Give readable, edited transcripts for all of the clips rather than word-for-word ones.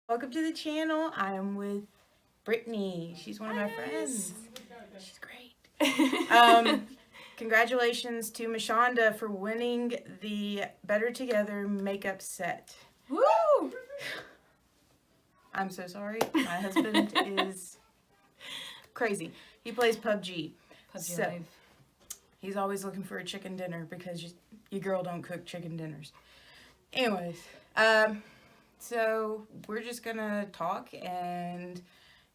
Welcome to the channel. I'm with Brittany. She's one of my friends. She's great. Congratulations to Mashonda for winning the Better Together makeup set. Woo! I'm so sorry. My husband is crazy. He plays PUBG. PUBG Live. He's always looking for a chicken dinner because your girl don't cook chicken dinners. Anyways, so we're just gonna talk, and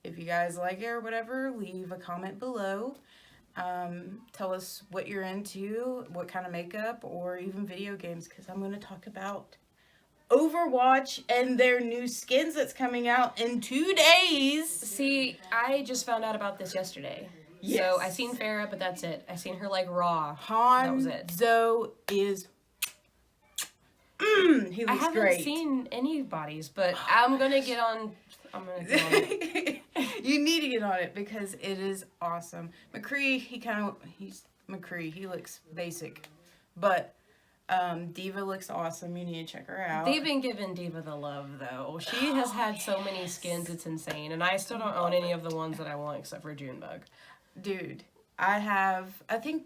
if you guys like it or whatever, leave a comment below. Tell us what you're into, what kind of makeup, or even video games, because I'm gonna talk about Overwatch and their new skins that's coming out in 2 days. See, I just found out about this yesterday. Yes. So I seen Farrah, but that's it. I seen her like raw. That was it. Hanzo is. He looks I haven't great. seen anybody's, but I'm gonna get on. It. You need to get on it because it is awesome. McCree, he's McCree. He looks basic, but Diva looks awesome. You need to check her out. They've been giving Diva the love though. She has had so many skins, it's insane, and I still don't own any of the ones that I want except for Junebug. Dude, I think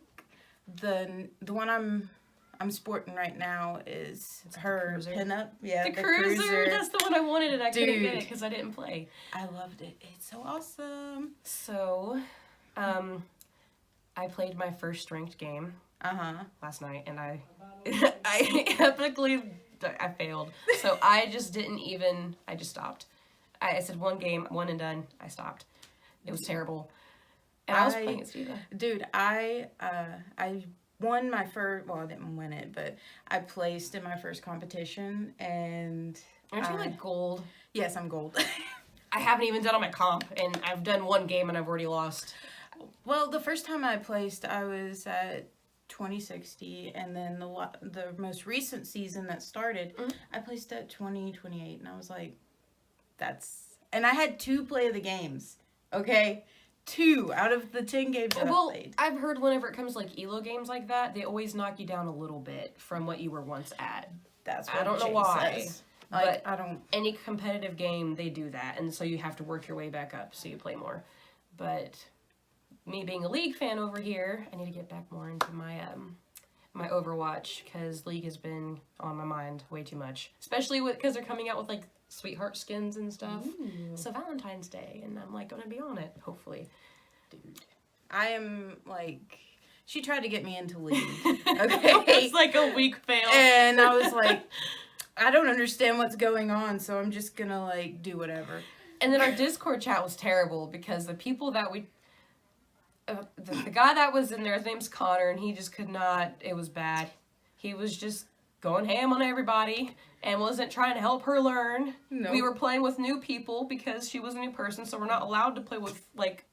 the one I'm sporting right now is her pinup. Yeah, the cruiser. That's the one I wanted, and I couldn't get it because I didn't play. I loved it. It's so awesome. So, I played my first ranked game last night, and I epically failed. So I just I just stopped. I said one game, one and done. I stopped. It was terrible. And I was playing against Diva. Dude, I won my first, well, I didn't win it, but I placed in my first competition, and... Aren't you like gold? Yes, I'm gold. I haven't even done on my comp, and I've done one game and I've already lost. Well, the first time I placed, I was at 2060, and then the most recent season that started, I placed at 2028, and I was like, and I had 2 play of the games, okay? 2 out of the 10 games that I played. I've heard whenever it comes to like ELO games like that, they always knock you down a little bit from what you were once at. That's what I don't know Jay why. says. But I don't. Any competitive game, they do that, and so you have to work your way back up so you play more. But me being a League fan over here, I need to get back more into my my Overwatch because League has been on my mind way too much, especially because they're coming out with like sweetheart skins and stuff. Ooh. So Valentine's Day, and I'm like gonna be on it hopefully. Dude, I am like, she tried to get me into League. Okay, it's like a week fail, and I was like, I don't understand what's going on, so I'm just gonna like do whatever. And then our Discord chat was terrible because the people that we. The guy that was in there, his name's Connor, and he just could not, it was bad. He was just going ham on everybody and wasn't trying to help her learn. No. We were playing with new people because she was a new person, so we're not allowed to play with, like,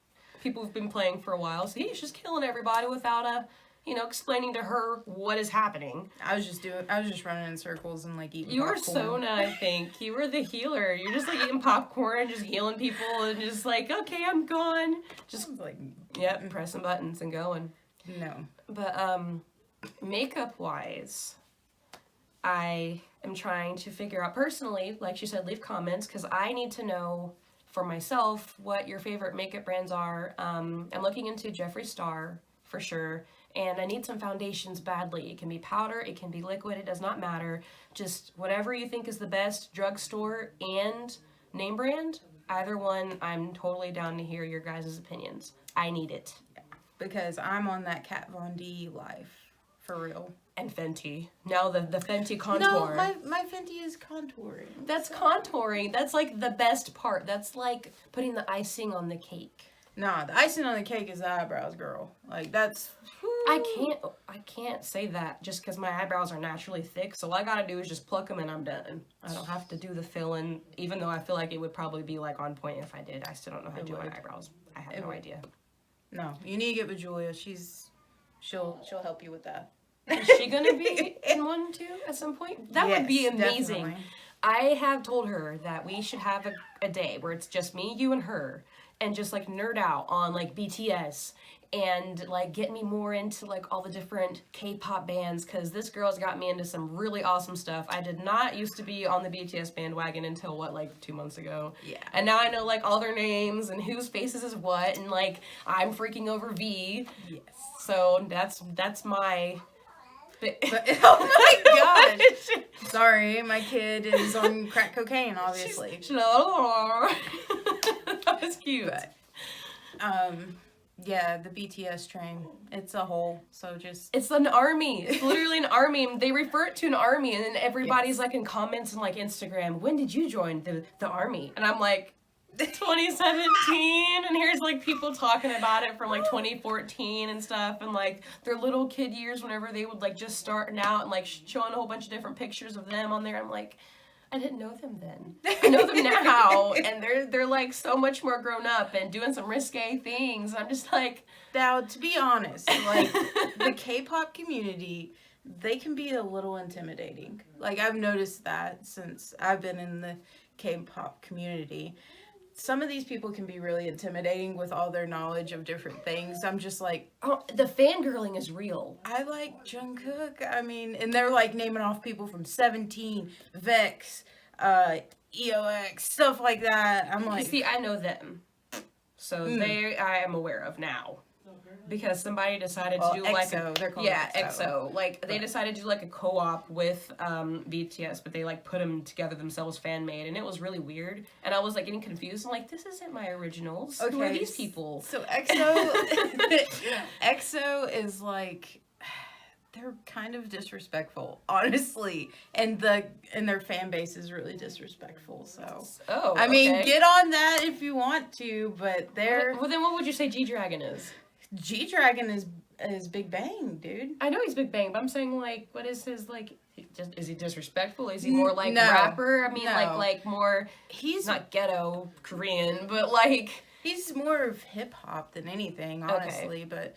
people who've been playing for a while. So he's just killing everybody without explaining to her what is happening. I was just running in circles and like eating You popcorn. were Sona, I think. You were the healer. You're just like eating popcorn and just healing people and just like, okay, I'm gone. Just like, yep, pressing buttons and going. No. But makeup wise, I am trying to figure out personally, like she said, leave comments because I need to know for myself what your favorite makeup brands are. I'm looking into Jeffree Star for sure. And I need some foundations badly. It can be powder, it can be liquid, it does not matter. Just whatever you think is the best, drugstore and name brand, either one, I'm totally down to hear your guys' opinions. I need it. Yeah, because I'm on that Kat Von D life, for real. And Fenty. Now the Fenty contour. No, my Fenty is contouring. That's contouring. That's like the best part. That's like putting the icing on the cake. Nah, the icing on the cake is the eyebrows, girl. Like, that's... I can't say that just because my eyebrows are naturally thick, so all I gotta do is just pluck them and I'm done. I don't have to do the fill-in, even though I feel like it would probably be, like, on point if I did. I still don't know how to do my eyebrows. I have no idea. No, you need to get with Julia. She'll help you with that. Is she gonna be in one, too, at some point? That would be amazing. Definitely. I have told her that we should have a day where it's just me, you, and her, and just, like, nerd out on, like, BTS and like get me more into like all the different K-pop bands, because this girl's got me into some really awesome stuff. I did not used to be on the BTS bandwagon until like 2 months ago. Yeah. And now I know like all their names and whose faces is what, and like I'm freaking over V. Yes. So that's my. But, oh my gosh. Sorry, my kid is on crack cocaine, obviously. That was cute. But, yeah, the BTS train. It's a whole. So just. It's an army. It's literally an army. They refer it to an army, and then everybody's like in comments and like Instagram, when did you join the army? And I'm like, 2017, and here's like people talking about it from like 2014 and stuff, and like their little kid years whenever they would like just starting out and like showing a whole bunch of different pictures of them on there. I'm like, I didn't know them then. I know them now, and they're like so much more grown up and doing some risque things. I'm just like, now to be honest, like the K-pop community, they can be a little intimidating. Like I've noticed that since I've been in the K-pop community. Some of these people can be really intimidating with all their knowledge of different things. I'm just like, oh, the fangirling is real. I like Jungkook. I mean, and they're like naming off people from 17, Vex, EOX, stuff like that. I'm like, you see, I know them, so I am aware of now. Because somebody decided to do EXO, like they're called EXO. Like they decided to do like a co-op with BTS, but they like put them together themselves, fan made, and it was really weird. And I was like getting confused. I'm like, this isn't my originals. Okay, who are these people? So EXO is like, they're kind of disrespectful, honestly, and their fan base is really disrespectful. So I mean, okay. get on that if you want to, but they're. Well, then what would you say GDragon is? GDragon is Big Bang, dude. I know he's Big Bang, but I'm saying like, what is his like? Is he disrespectful? Is he more like rapper? I mean, like more. He's not ghetto Korean, but like he's more of hip hop than anything, honestly. Okay. But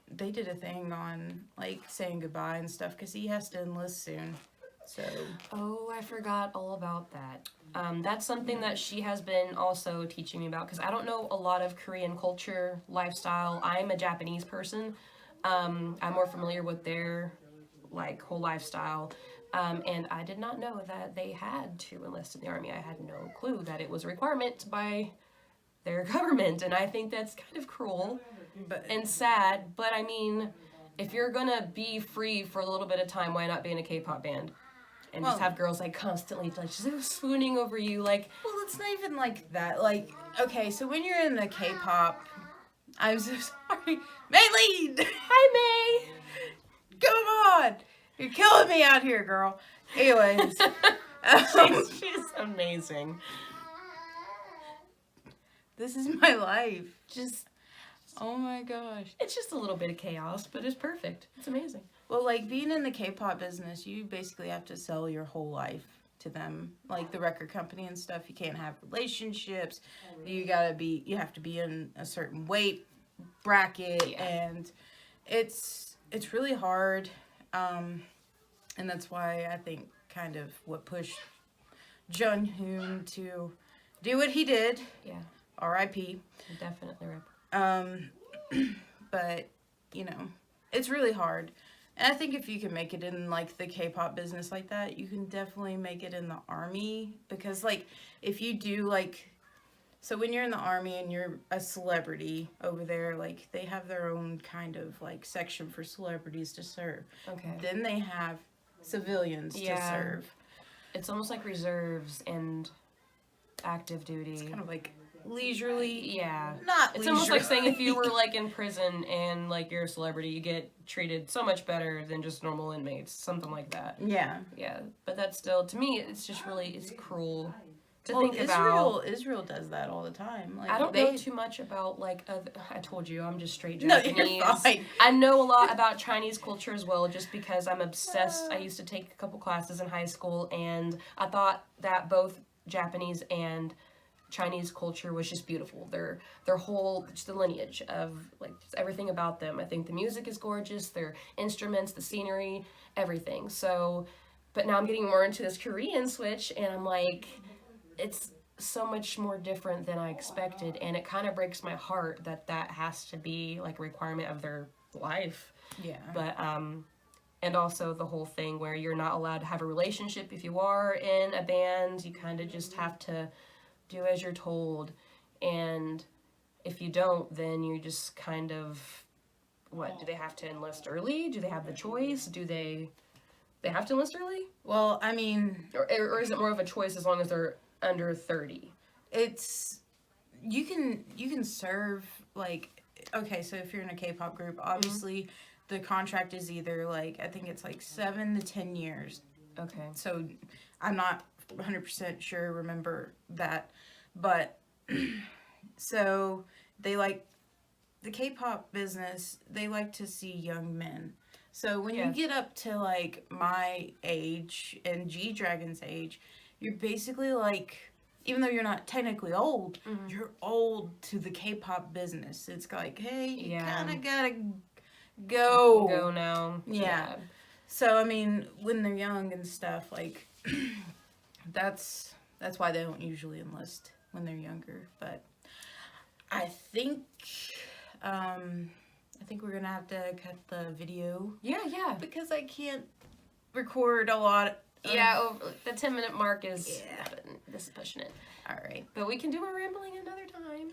they did a thing on like saying goodbye and stuff because he has to enlist soon. So. Oh, I forgot all about that. That's something that she has been also teaching me about, because I don't know a lot of Korean culture, lifestyle. I'm a Japanese person. I'm more familiar with their like whole lifestyle. And I did not know that they had to enlist in the army. I had no clue that it was a requirement by their government. And I think that's kind of cruel and sad. But I mean, if you're gonna be free for a little bit of time, why not be in a K-pop band? And just have girls like constantly like just swooning over you, like. Well, it's not even like that. Like, okay, so when you're in the K-pop, I'm so sorry, Maylene. Hi, May. Come on, you're killing me out here, girl. Anyways, she's amazing. This is my life. Just, oh my gosh. It's just a little bit of chaos, but it's perfect. It's amazing. Well, like, being in the K-pop business, you basically have to sell your whole life to them. Like, the record company and stuff, you can't have relationships. You have to be in a certain weight bracket, and it's really hard. And that's why I think kind of what pushed Junghoon to do what he did. Yeah. R.I.P. Definitely RIP. But, you know, it's really hard. And I think if you can make it in, like, the K-pop business like that, you can definitely make it in the army. Because, like, if you do, like... So when you're in the army and you're a celebrity over there, like, they have their own kind of, like, section for celebrities to serve. Okay. Then they have civilians to serve. It's almost like reserves and active duty. It's kind of like... leisurely, not it's leisurely. Almost like saying if you were like in prison and like you're a celebrity, you get treated so much better than just normal inmates, something like that. Yeah, but that's still, to me, it's just really, it's cruel to think about. Israel does that all the time. Like, I don't know too much about like I told you, I'm just straight Japanese. No, you're fine. I know a lot about Chinese culture as well, just because I'm obsessed. I used to take a couple classes in high school, and I thought that both Japanese and Chinese culture was just beautiful. Their whole, just the lineage of like just everything about them. I think the music is gorgeous, their instruments, the scenery, everything. So, but now I'm getting more into this Korean switch, and I'm like, it's so much more different than I expected, and it kind of breaks my heart that that has to be like a requirement of their life. Yeah. But and also the whole thing where you're not allowed to have a relationship if you are in a band. You kind of just have to do as you're told, and if you don't, then you just kind of, what, do they have to enlist early? Do they have the choice? Do they have to enlist early? Well, I mean, Or is it more of a choice as long as they're under 30? it's you can serve like, okay, so if you're in a K-pop group, obviously the contract is either like, I think it's like 7 to 10 years. Okay. So I'm not 100% sure, remember that, but so they like the K-pop business, they like to see young men. So when Yeah. you get up to like my age and GDragon's age, you're basically like, even though you're not technically old, you're old to the K-pop business. It's like, hey, you Yeah. kind of gotta go. Go now. Yeah. So I mean, when they're young and stuff, like that's why they don't usually enlist when they're younger. But I think we're gonna have to cut the video Yeah. because I can't record a lot. Yeah, the 10-minute mark is, Yeah. this is pushing it. All right. But we can do our rambling another time.